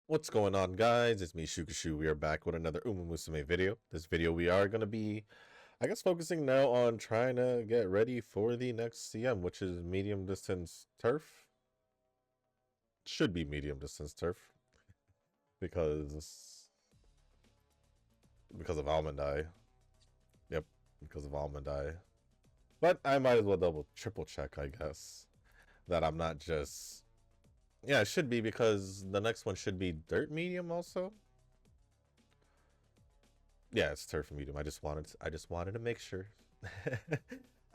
What's going on, guys? It's me, Shukashu. We are back with another Musume video. This video we are going to be, I guess, focusing now on trying to get ready for the next CM, which is medium distance turf. Should be medium distance turf. Because of Almond Eye. Yep, because of Almond Eye. But I might as well triple check, I guess, that I'm not just... Yeah, it should be, because the next one should be dirt medium also. Yeah, it's turf medium. I just wanted to make sure.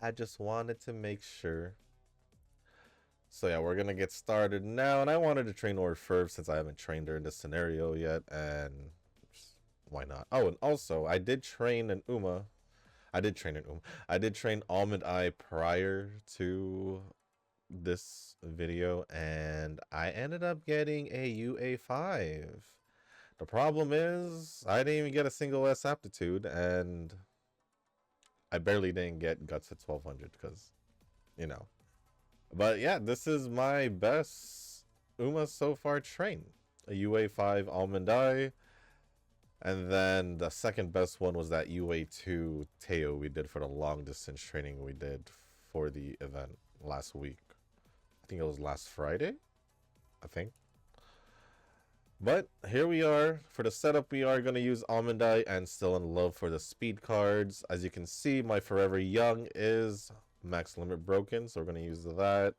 I just wanted to make sure. So yeah, we're gonna get started now, and I wanted to train Orfevre since I haven't trained her in this scenario yet, and why not? Oh, and also I did train an Uma. I did train Almond Eye prior to this video, and I ended up getting a UA5. The problem is I didn't even get a single S aptitude, and I barely didn't get guts at 1200 because, you know. But yeah, this is my best Uma so far trained. A UA5 Almond Eye. And then the second best one was that UA2 Teo we did for the long distance training we did for the event last week. I think it was last Friday, I think. But here we are. For the setup, we are going to use Almond Eye and Still in Love for the speed cards. As you can see, my Forever Young is max limit broken, so we're going to use that.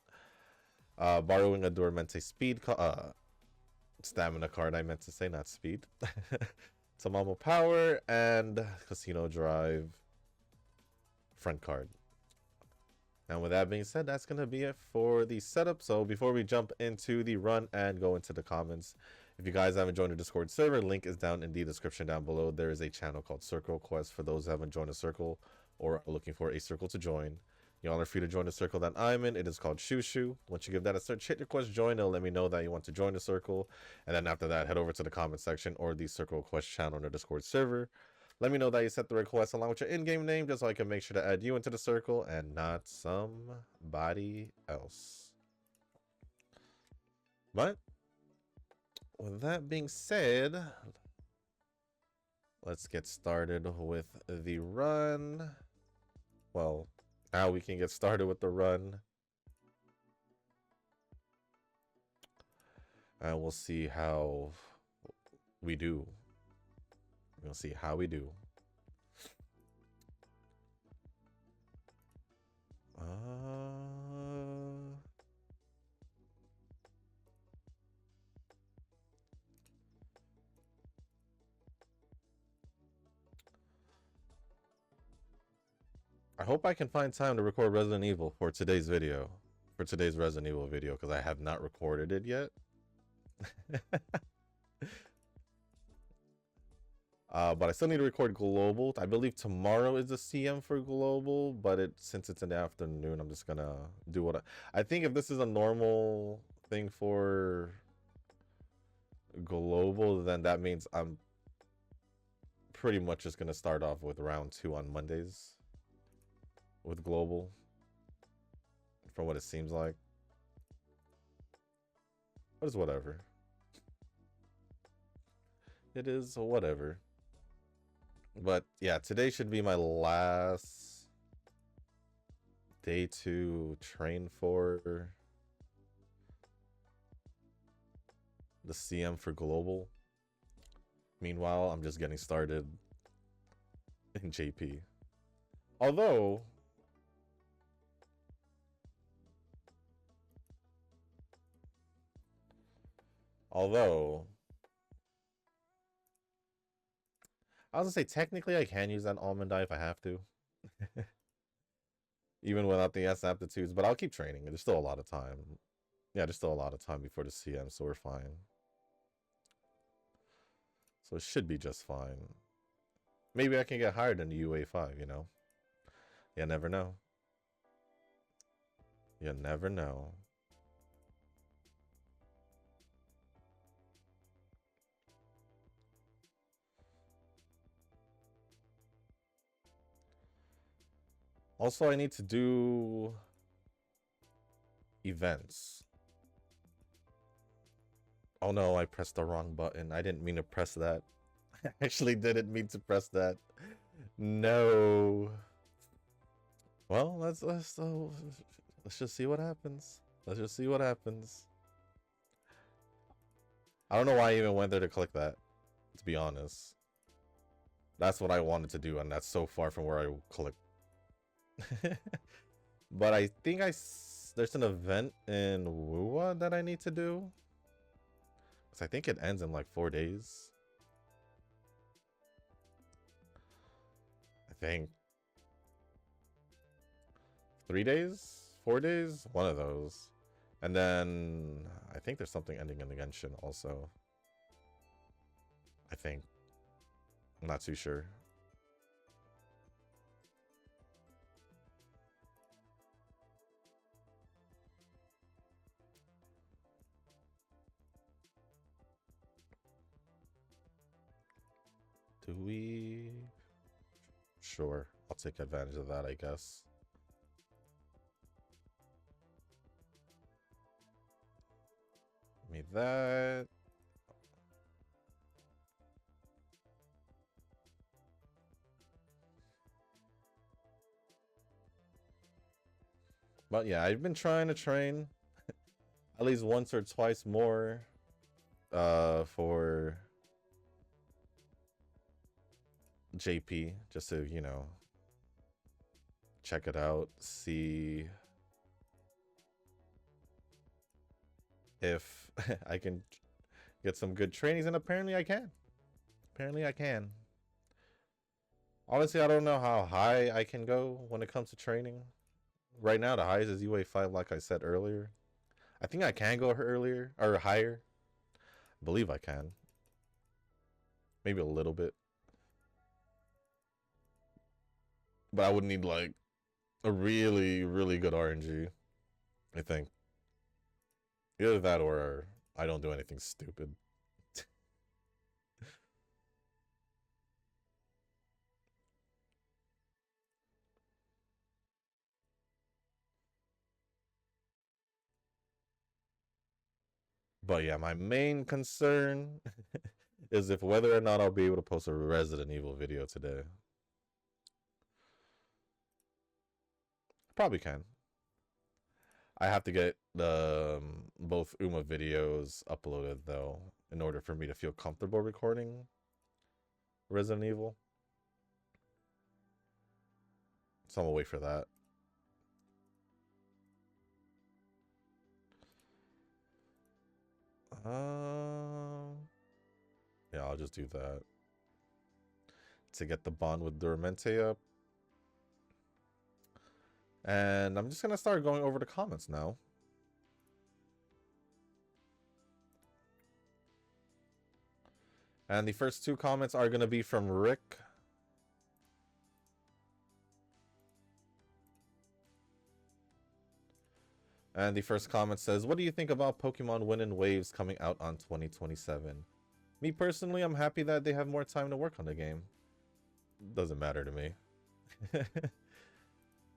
Borrowing a Dormente speed stamina card, I meant to say, not speed. Tamamo Power and Casino Drive front card. And with that being said, that's going to be it for the setup. So before we jump into the run and go into the comments, if you guys haven't joined the Discord server, link is down in the description down below. There is a channel called Circle Quest for those who haven't joined a circle or are looking for a circle to join. Y'all are free to join the circle that I'm in. It is called Shushu. Once you give that a search, hit request join. It'll let me know that you want to join the circle. And then after that, head over to the comment section or the Circle Quest channel on the Discord server. Let me know that you set the request along with your in-game name, just so I can make sure to add you into the circle and not somebody else. But with that being said, let's get started with the run. Well, now we can get started with the run. And we'll see how we do. We'll see how we do. I hope I can find time to record Resident Evil for today's video. For today's Resident Evil video, because I have not recorded it yet. But I still need to record Global. I believe tomorrow is the CM for Global, but since it's in the afternoon, I'm just gonna do what I think if this is a normal thing for Global, then that means I'm pretty much just gonna start off with round 2 on Mondays with Global, from what it seems like. But it's whatever. It is whatever. But yeah, today should be my last day to train for the CM for Global. Meanwhile, I'm just getting started in JP. Although I was gonna say, technically I can use that Almond Eye if I have to. Even without the S aptitudes, but I'll keep training. There's still a lot of time. Yeah, there's still a lot of time before the CM, so we're fine. So it should be just fine. Maybe I can get higher than the UA5, you know? You never know. You never know. Also, I need to do events. Oh no, I pressed the wrong button. I didn't mean to press that. I actually didn't mean to press that. No. Well, let's just see what happens. Let's just see what happens. I don't know why I even went there to click that, to be honest. That's what I wanted to do, and that's so far from where I clicked. But I think there's an event in Wuwa that I need to do. Because I think it ends in like 4 days. I think 3 days? 4 days? One of those. And then I think there's something ending in the Genshin also. I think. I'm not too sure. Do we? Sure. I'll take advantage of that, I guess. Give me that. But yeah, I've been trying to train at least once or twice more for JP, just to, you know, check it out, see if I can get some good trainings, and apparently I can. Apparently I can. Honestly, I don't know how high I can go when it comes to training. Right now, the highest is UA 5, like I said earlier. I think I can go earlier or higher. I believe I can. Maybe a little bit. But I would need like a really, really good RNG, I think. Either that or I don't do anything stupid. But yeah, my main concern is if whether or not I'll be able to post a Resident Evil video today. Probably can. I have to get the both UMA videos uploaded though in order for me to feel comfortable recording Resident Evil. So I'm gonna wait for that. Yeah, I'll just do that to get the bond with Duramente up. And I'm just gonna start going over the comments now. And the first two comments are gonna be from Rick. And the first comment says, what do you think about Pokemon Wind and Waves coming out on 2027? Me personally, I'm happy that they have more time to work on the game. Doesn't matter to me.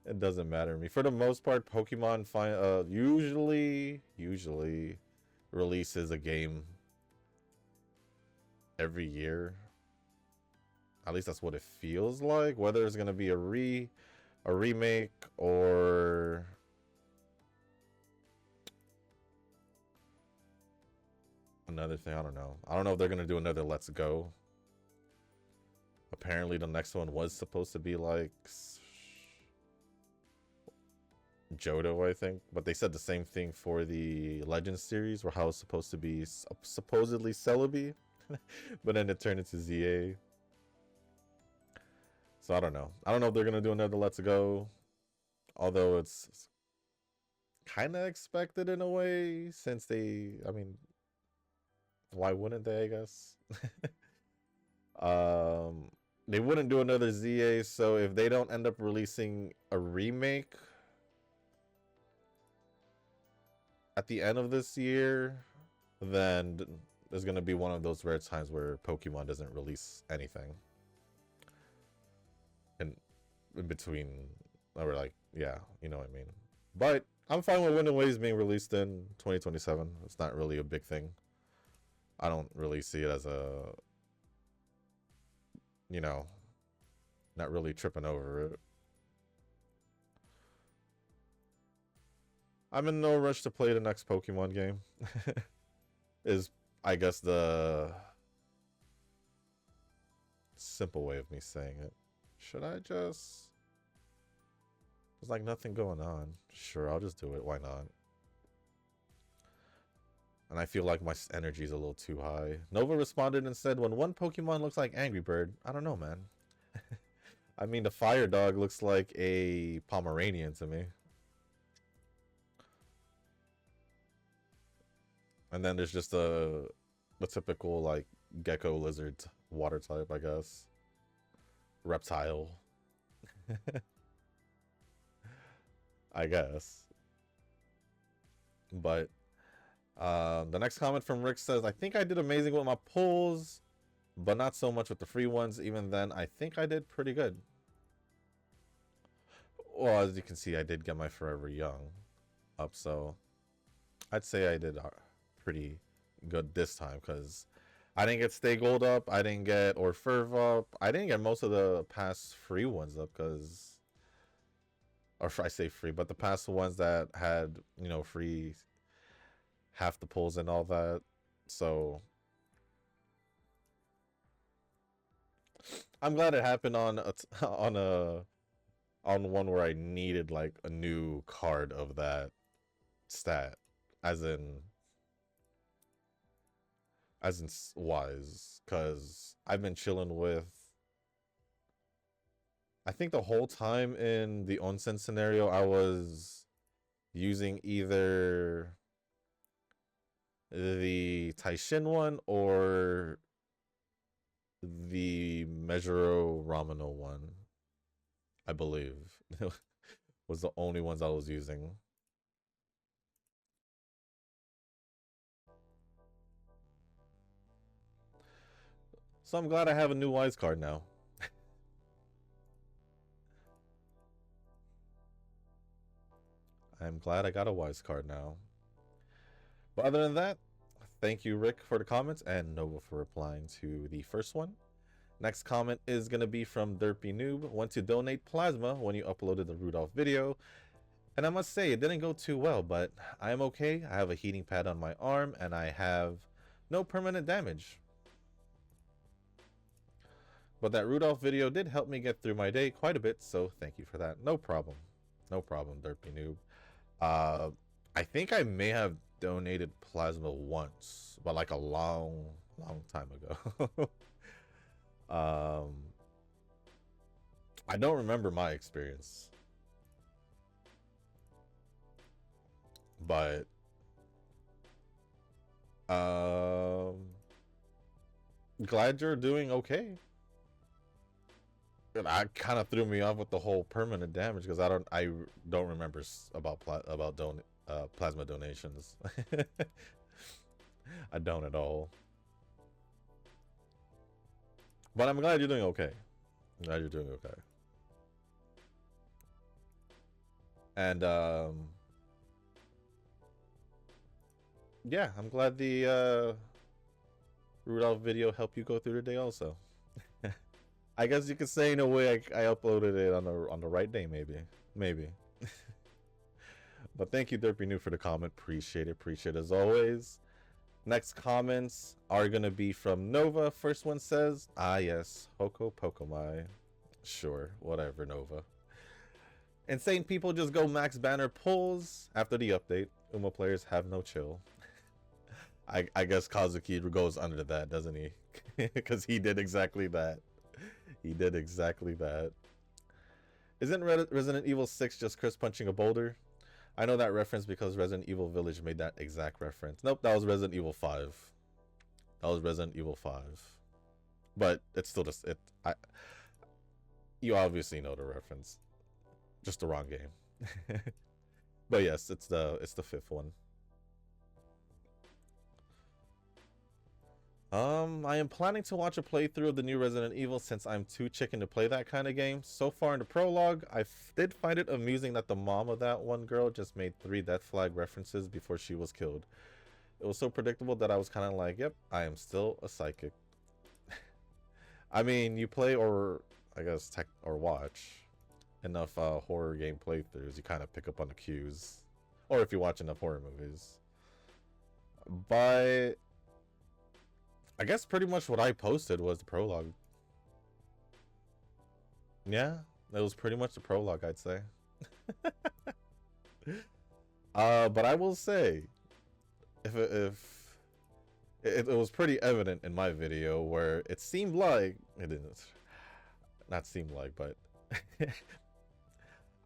It doesn't matter to me. For the most part, Pokemon usually releases a game every year. At least that's what it feels like. Whether it's gonna be a remake or another thing, I don't know. I don't know if they're gonna do another Let's Go. Apparently, the next one was supposed to be like Johto, I think, but they said the same thing for the Legends series, where how it's supposed to be supposedly Celebi, but then it turned into ZA. So I don't know. I don't know if they're gonna do another Let's Go, although it's kind of expected in a way, since I mean, why wouldn't they? I guess. They wouldn't do another ZA, so if they don't end up releasing a remake at the end of this year, then there's gonna be one of those rare times where Pokemon doesn't release anything in between Or like, yeah, you know what I mean. But I'm fine with Wind and Waves being released in 2027. It's not really a big thing. I don't really see it as a, you know, not really tripping over it. I'm in no rush to play the next Pokemon game. Is, I guess, the simple way of me saying it. Should I just... There's like nothing going on. Sure, I'll just do it. Why not? And I feel like my energy is a little too high. Nova responded and said, when one Pokemon looks like Angry Bird, I don't know, man. I mean, the Fire Dog looks like a Pomeranian to me. And then there's just the typical, like, gecko, lizard, water type, I guess. Reptile. I guess. But the next comment from Rick says, I think I did amazing with my pulls, but not so much with the free ones. Even then, I think I did pretty good. Well, as you can see, I did get my Forever Young up, so I'd say I did pretty good this time, because I didn't get Stay Gold up, I didn't get Orfevre up, I didn't get most of the past free ones up, because, or I say free, but the past ones that had, you know, free half the pulls and all that. So I'm glad it happened on on one where I needed like a new card of that stat, as in wise, because I've been chilling with, I think the whole time in the onsen scenario I was using either the Taishin one or the Measuro Ramino one, I believe. Was the only ones I was using. So I'm glad I have a new Wise card now. I'm glad I got a Wise card now. But other than that, thank you, Rick, for the comments, and Nova for replying to the first one. Next comment is going to be from Derpy Noob. Want to donate plasma when you uploaded the Rudolph video. And I must say, it didn't go too well, but I am okay. I have a heating pad on my arm, and I have no permanent damage. But that Rudolph video did help me get through my day quite a bit, so thank you for that. No problem. No problem, Derpy Noob. I think I may have donated plasma once, but like a long time ago. I don't remember my experience, but glad you're doing okay. I kind of threw me off with the whole permanent damage, because I don't remember about plasma donations. I don't at all. But I'm glad you're doing okay. I'm glad you're doing okay. And yeah, I'm glad the Rudolph video helped you go through the day also. I guess you could say in a way I uploaded it on the right day, maybe. But thank you, Derpy New, for the comment. Appreciate it as always. Next comments are gonna be from Nova. First one says, ah yes, Hoko Pokomai. Sure, whatever, Nova. Insane people just go max banner pulls after the update. Uma players have no chill. I guess Kazuki goes under that, doesn't he? Because he did exactly that. He did exactly that. Isn't Resident Evil 6 just Chris punching a boulder? I know that reference because Resident Evil Village made that exact reference. Nope, that was Resident Evil 5. That was Resident Evil 5. But it's still just you obviously know the reference. Just the wrong game. But yes, it's the fifth one. I am planning to watch a playthrough of the new Resident Evil since I'm too chicken to play that kind of game. So far in the prologue, did find it amusing that the mom of that one girl just made 3 death flag references before she was killed. It was so predictable that I was kind of like, yep, I am still a psychic. I mean, you play or, I guess, or watch enough horror game playthroughs, you kind of pick up on the cues. Or if you watch enough horror movies. But I guess pretty much what I posted was the prologue. Yeah, it was pretty much the prologue, I'd say. But I will say, if it was pretty evident in my video where it seemed like it didn't, not seem like, but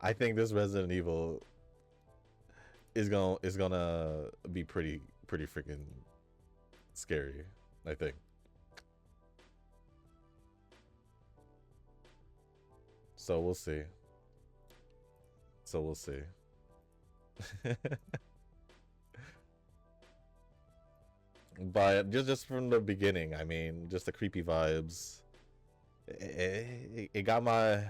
I think this Resident Evil is gonna be pretty freaking scary, I think. So we'll see. So we'll see. But just from the beginning, I mean, just the creepy vibes. It got my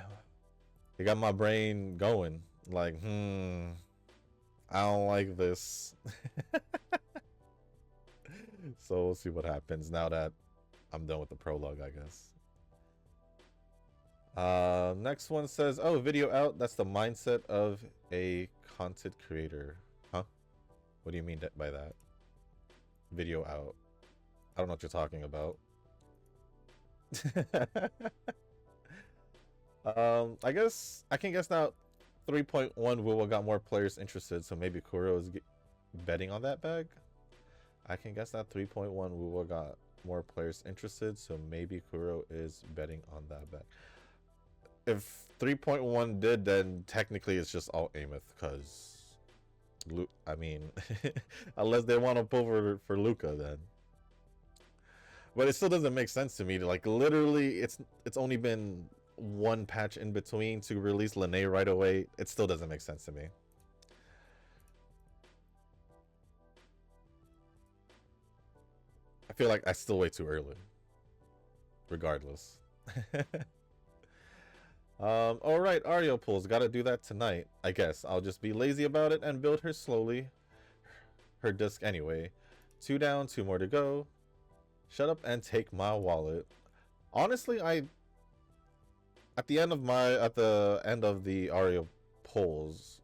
brain going. Like, I don't like this. So we'll see what happens now that I'm done with the prologue, I guess. Next one says, oh, video out. That's the mindset of a content creator. Huh? What do you mean by that? Video out. I don't know what you're talking about. I guess I can guess now 3.1 Wuwa got more players interested, so maybe Kuro is betting on that bag. I can guess that 3.1 Wuwa got more players interested, so maybe Kuro is betting on that bag. If 3.1 did, then technically it's just all Ameth, because I mean, unless they want to pull for Luca, then. But it still doesn't make sense to me. Like, literally, it's only been one patch in between to release Lene right away. It still doesn't make sense to me. I feel like I still way too early. Regardless. Alright, Ario pulls. Gotta do that tonight. I guess I'll just be lazy about it and build her slowly. Her disc anyway. 2 down, 2 more to go. Shut up and take my wallet. Honestly, at the end of the Ario polls,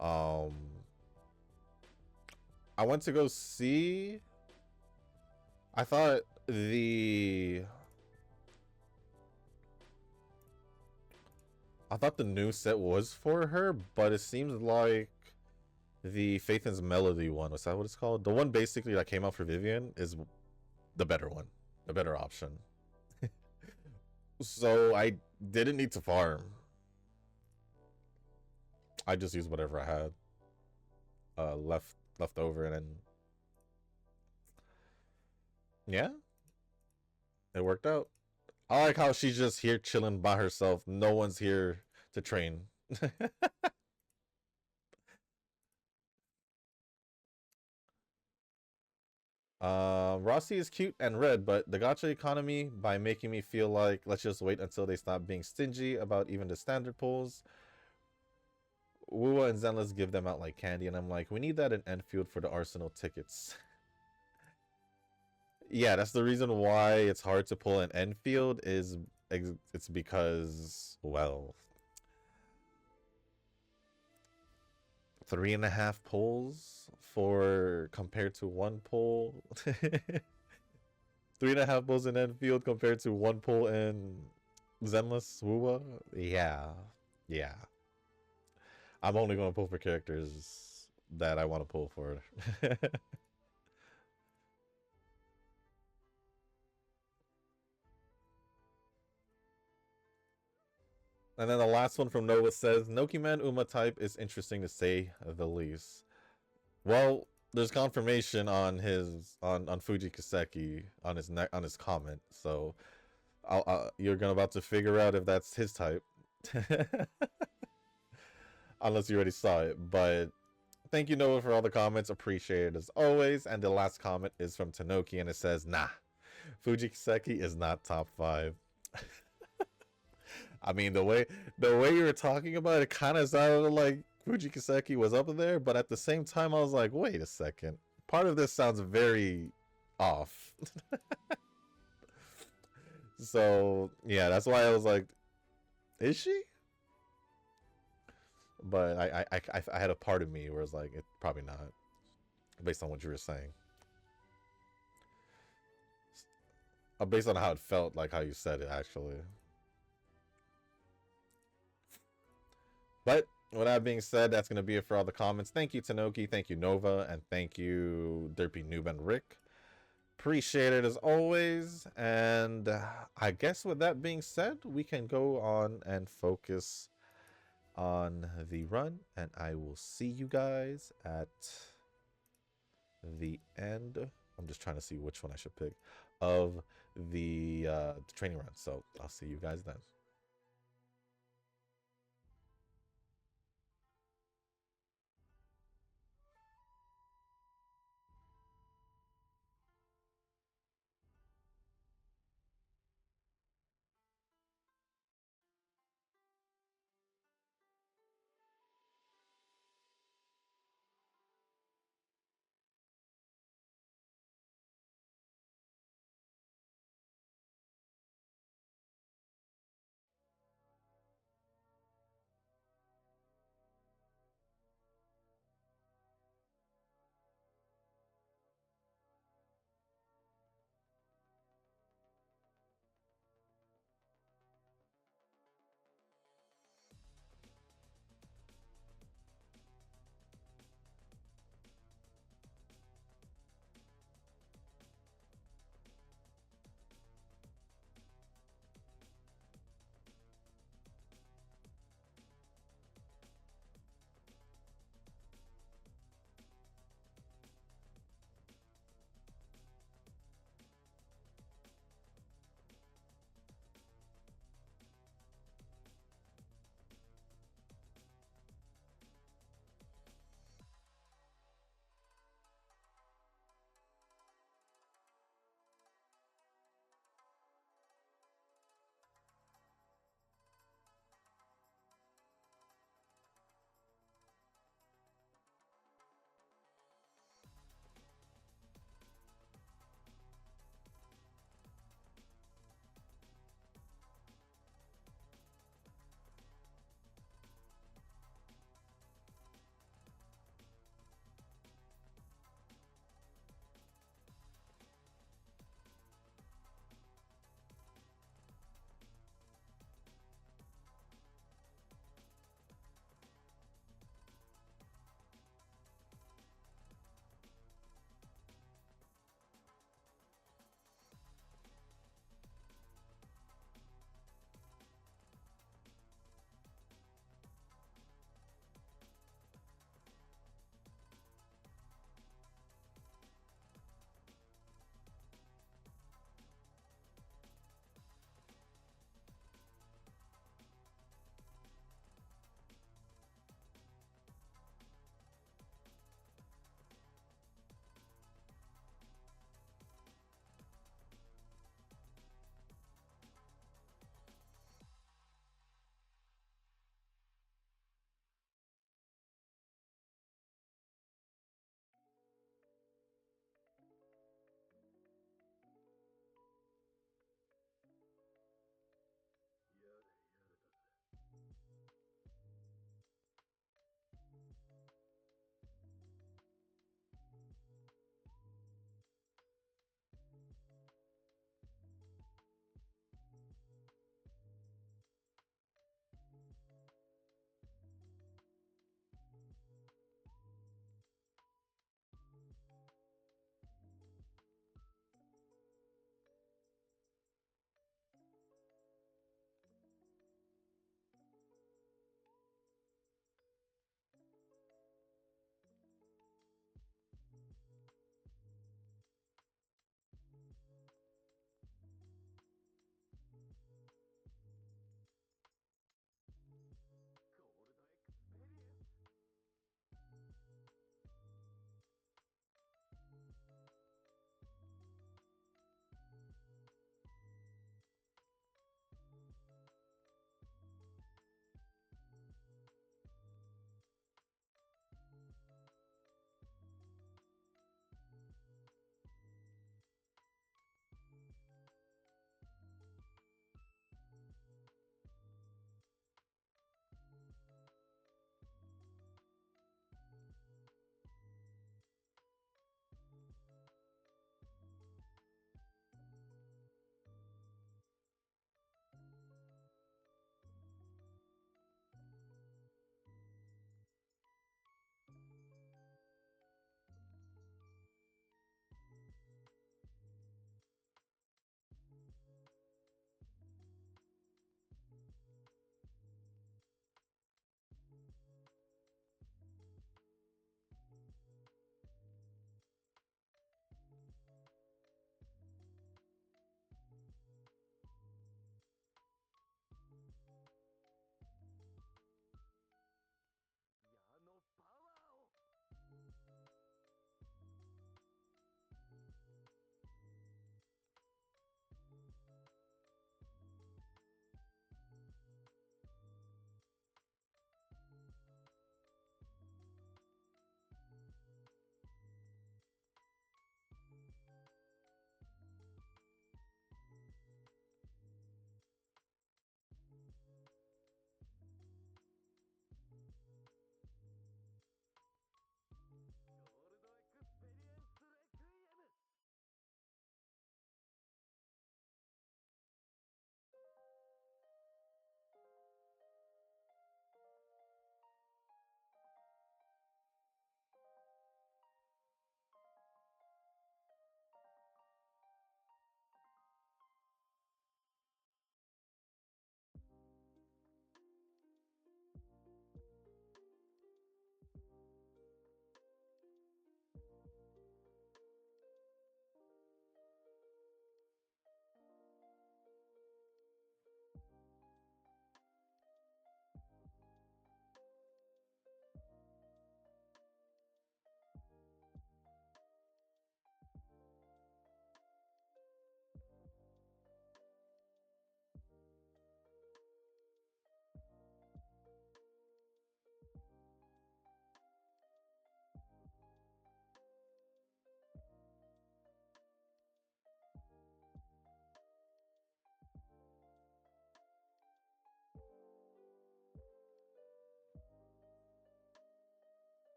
I went to go see. I thought the new set was for her, but it seems like the Faith and Melody one, was that what it's called? The one basically that came out for Vivian is the better one, the better option. So I didn't need to farm. I just used whatever I had left over, and then yeah, it worked out. I like how she's just here chilling by herself. No one's here to train. Rossi is cute and red, but the gacha economy, by making me feel like let's just wait until they stop being stingy about even the standard pulls. Wuwa and Zenless give them out like candy, and I'm like, we need that in Enfield for the Arsenal tickets. Yeah, that's the reason why it's hard to pull an Enfield, is it's because, well, 3.5 pulls for compared to 1 pull. 3.5 pulls in Enfield compared to 1 pull in Zenless Wuwa. Yeah. I'm only going to pull for characters that I want to pull for. And then the last one from Nova says, Nokiman Uma type is interesting to say the least. Well, there's confirmation on his on Fuji Kiseki on his comment, so you're about to figure out if that's his type. Unless you already saw it. But thank you, Noah, for all the comments. Appreciate it as always. And the last comment is from Tanoki, and it says, nah, Fujikiseki is not top 5. I mean, the way you were talking about it kind of sounded like Fujikiseki was up there, but at the same time, I was like, wait a second. Part of this sounds very off. So yeah, that's why I was like, is she? But I had a part of me where it's like, it probably not, based on what you were saying. Based on how it felt, like how you said it, actually. But with that being said, that's going to be it for all the comments. Thank you, Tanoki. Thank you, Nova. And thank you, Derpy Noob and Rick. Appreciate it as always. And I guess with that being said, we can go on and focus on the run. And I will see you guys at the end. I'm just trying to see which one I should pick of the training run. So I'll see you guys then.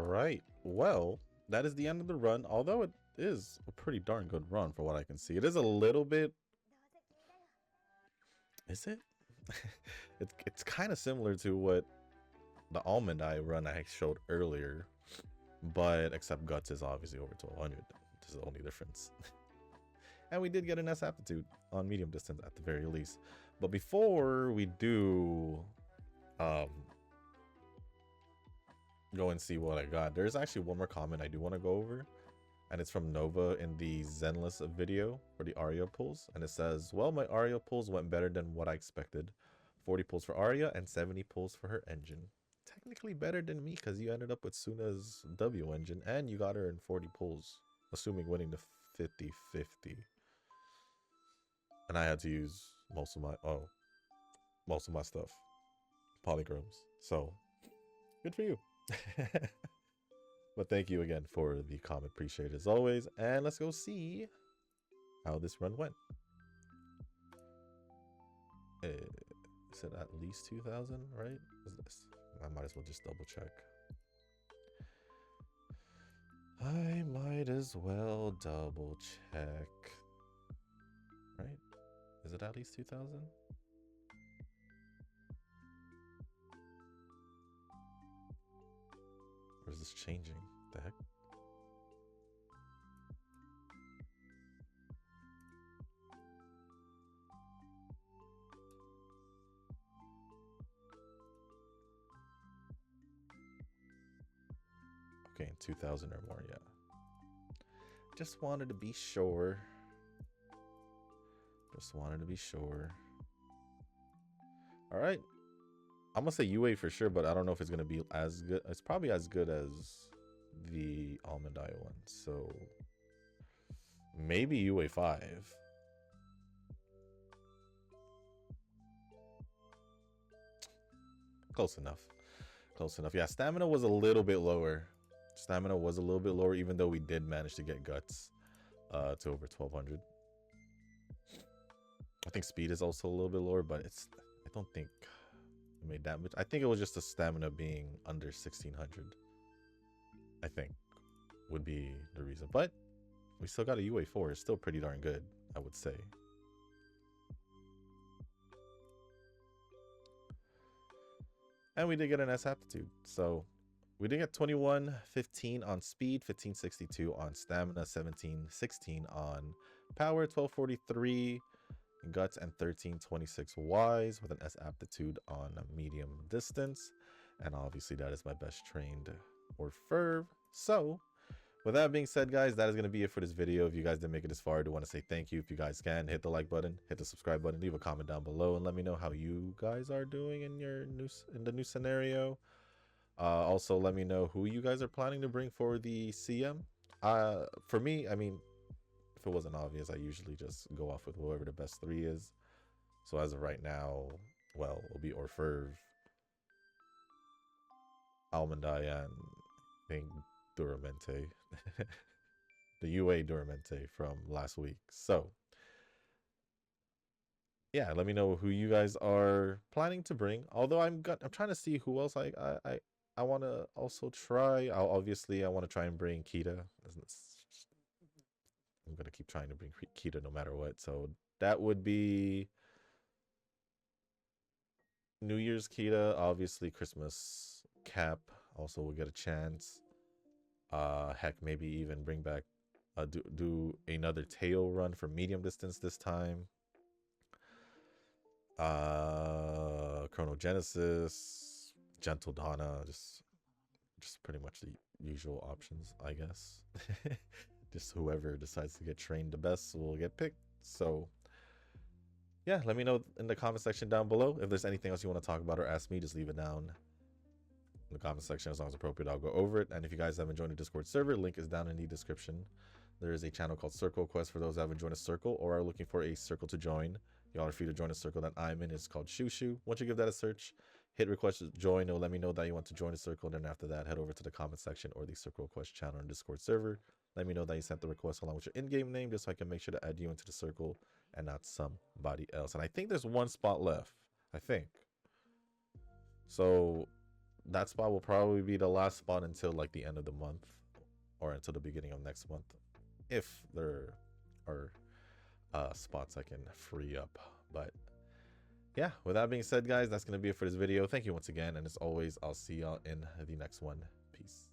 right. Well, that is the end of the run, although it is a pretty darn good run for what I can see. It is a little bit... Is it? It's kind of similar to what the Almond Eye run I showed earlier, but except Guts is obviously over 1200. This is the only difference. And we did get an S aptitude on medium distance at the very least. But before we do go and see what I got, there's actually one more comment I do want to go over, and it's from Nova in the Zenless video for the Aria pulls, and it says, well, my Aria pulls went better than what I expected. 40 pulls for Aria and 70 pulls for her engine. Technically better than me, because you ended up with Suna's W engine and you got her in 40 pulls, assuming winning the 50-50. And I had to use most of my stuff, polychromes. So good for you. But thank you again for the comment, appreciate it as always. And let's go see how this run went. Is it at least 2,000, right? Is this? I might as well just double check. I might as well double check. Right? Is it at least 2,000? Or is this changing? The heck? Okay, 2,000 or more, yeah. Just wanted to be sure. Just wanted to be sure. All right. I'm going to say UA for sure, but I don't know if it's going to be as good. It's probably as good as the Almond Eye one. So maybe UA 5. Close enough. Close enough. Yeah, stamina was a little bit lower. Stamina was a little bit lower, even though we did manage to get Guts to over 1,200. I think speed is also a little bit lower, but it's... I don't think it made that much. I think it was just the stamina being under 1,600. I think would be the reason. But we still got a UA 4. It's still pretty darn good, I would say. And we did get an S aptitude. So we did get 2115 on speed, 1562 on stamina, 1716 on power, 1243 guts, and 1326 wise with an S aptitude on a medium distance. And obviously that is my best trained Orfevre. So with that being said, guys, that is going to be it for this video. If you guys didn't make it this far, I do want to say thank you. If you guys can, hit the like button, hit the subscribe button, leave a comment down below, and let me know how you guys are doing in the new scenario. Also, let me know who you guys are planning to bring for the CM. For me, I mean, if it wasn't obvious, I usually just go off with whoever the best 3 is. So as of right now, well, it'll be Orfevre, Almond Eye, and I think Duramente. The UA Duramente from last week. So yeah, let me know who you guys are planning to bring. Although I'm trying to see who else I want to also try. I want to try and bring Kita. I'm gonna keep trying to bring Kita no matter what. So that would be New Year's Kita. Obviously Christmas Cap also will get a chance. Heck, maybe even bring back do another tail run for medium distance this time. Chronogenesis, Gentle Donna, just pretty much the usual options, I guess. Just whoever decides to get trained the best will get picked. So yeah, let me know in the comment section down below if there's anything else you want to talk about or ask me. Just leave it down in the comment section. As long as appropriate, I'll go over it. And if you guys haven't joined the Discord server, link is down in the description. There is a channel called Circle Quest for those who haven't joined a circle or are looking for a circle to join. Y'all are free to join a circle that I'm in. It's called Shoo Shoo. Once you give that a search, hit request to join. It'll let me know that you want to join a circle. Then after that, head over to the comment section or the Circle Quest channel on Discord server. Let me know that you sent the request along with your in-game name, just so I can make sure to add you into the circle and not somebody else. And I think there's one spot left. I think. So that spot will probably be the last spot until like the end of the month or until the beginning of next month, if there are spots I can free up. But yeah, with that being said, guys, that's gonna be it for this video. Thank you once again, and as always, I'll see y'all in the next one. Peace.